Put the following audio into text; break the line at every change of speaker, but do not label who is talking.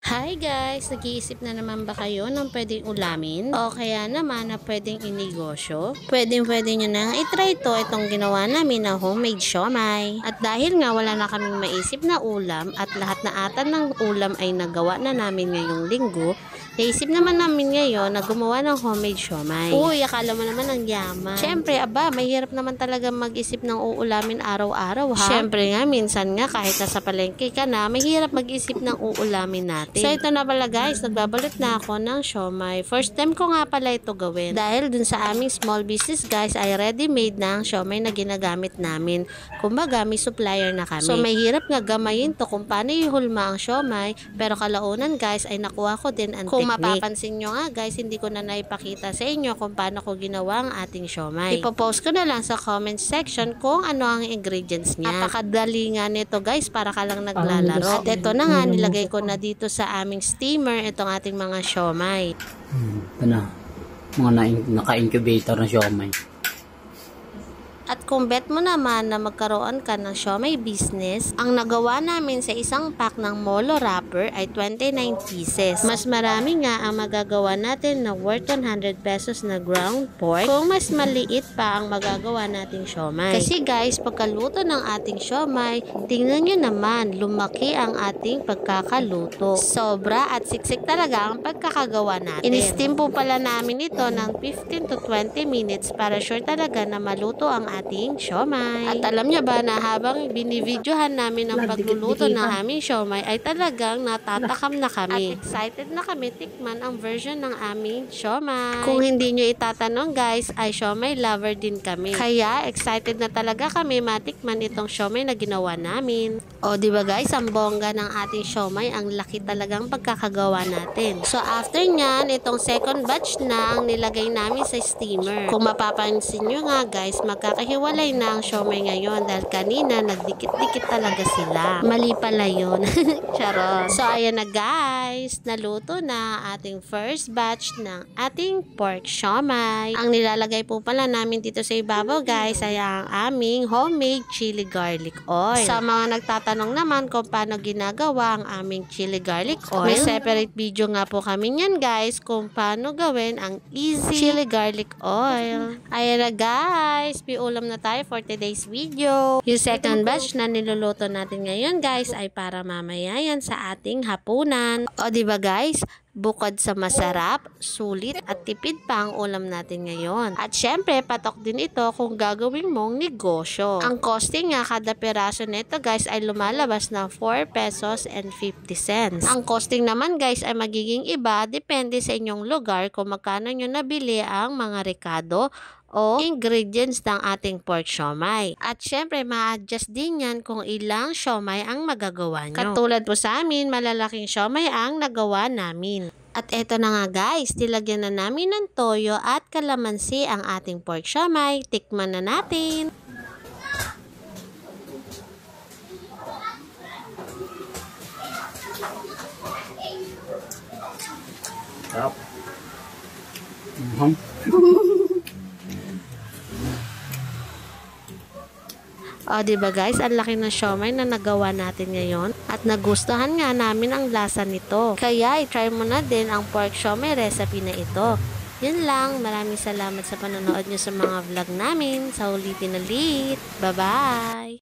Hi guys! Nag-iisip na naman ba kayo ng pwedeng ulamin? O kaya naman na pwedeng inegosyo? Pwedeng-pwede nyo na itry itong ginawa namin na homemade siomai. At dahil nga wala na kaming maisip na ulam at lahat na ata ng ulam ay nagawa na namin ngayong linggo, naisip naman namin ngayon na gumawa ng homemade siomai. Uy, akala mo naman ang yaman. Siyempre, mahirap naman talaga mag-isip ng uulamin araw-araw ha. Siyempre nga, minsan nga kahit nasa palengke ka na, mahirap mag-isip ng uulamin natin. So ito na pala guys, nagbabalik na ako ng siomai. First time ko nga pala ito gawin. Dahil dun sa aming small business guys, ay ready-made na ang siomai na ginagamit namin. Kumbaga, may supplier na kami. So mahirap nga gamayin to kung paano ihulma ang siomai. Pero kalaunan guys, ay nakuha ko din ang technique. Kung mapapansin nyo nga guys, hindi ko na naipakita sa inyo kung paano ko ginawa ang ating siomai. Ipopost ko na lang sa comment section kung ano ang ingredients niya. Napakadali nga nito guys, para ka lang naglalaro. At ito na nga, nilagay ko na dito sa aming steamer itong ating mga siomai.
Ito na, mga naka-incubator na siomai.
At kung bet mo naman na magkaroon ka ng siomai business, ang nagawa namin sa isang pack ng molo wrapper ay 29 pieces. Mas marami nga ang magagawa natin na worth 100 pesos na ground pork kung mas maliit pa ang magagawa nating siomai. Kasi guys, pagkaluto ng ating siomai, tingnan nyo naman, lumaki ang ating pagkakaluto. Sobra at siksik talaga ang pagkakagawa natin. In-steam po pala namin ito ng 15 to 20 minutes para sure talaga na maluto ang ating siomai. At alam niya ba na habang binibidyohan namin ang pagluluto ng aming siomai ay talagang natatakam na kami. At excited na kami tikman ang version ng aming siomai. Kung hindi nyo itatanong guys, ay siomai lover din kami. Kaya excited na talaga kami matikman itong siomai na ginawa namin. O diba guys, ang bongga ng ating siomai, ang laki talagang pagkakagawa natin. So after nyan, itong second batch na ang nilagay namin sa steamer. Kung mapapansin nyo nga guys, magkakahiwalay na ang siomai ngayon dahil kanina nagdikit-dikit talaga sila. Mali pala yun. Charot. So ayan na guys, naluto na ating first batch ng ating pork siomai. Ang nilalagay po pala namin dito sa ibabaw guys ay ang aming homemade chili garlic oil. Sa mga nagtatanong naman kung paano ginagawa ang aming chili garlic oil, may separate video nga po kami niyan guys kung paano gawin ang easy chili garlic oil. Ayan na guys, ulam na tayo for today's video. Yung second batch na niluluto natin ngayon guys ay para mamaya yan sa ating hapunan. O diba guys, bukod sa masarap, sulit at tipid pa ang ulam natin ngayon. At syempre, patok din ito kung gagawin mong negosyo. Ang costing nga kada peraso nito guys ay lumalabas ng 4 pesos and 50 cents. Ang costing naman guys ay magiging iba depende sa inyong lugar kung magkano nyo nabili ang mga rekado o ingredients ng ating pork siomai. At syempre, ma-adjust din yan kung ilang siomai ang magagawa nyo. Katulad po sa amin, malalaking siomai ang nagawa namin. At eto na nga guys, nilagyan na namin ng toyo at kalamansi ang ating pork siomai. Tikman na natin.
Sarap.
O diba guys, ang laki ng siomai na nagawa natin ngayon at nagustuhan nga namin ang lasa nito. Kaya i-try mo na din ang pork siomai recipe na ito. Yun lang, maraming salamat sa panonood nyo sa mga vlog namin. Sa ulitin ulit. Bye-bye!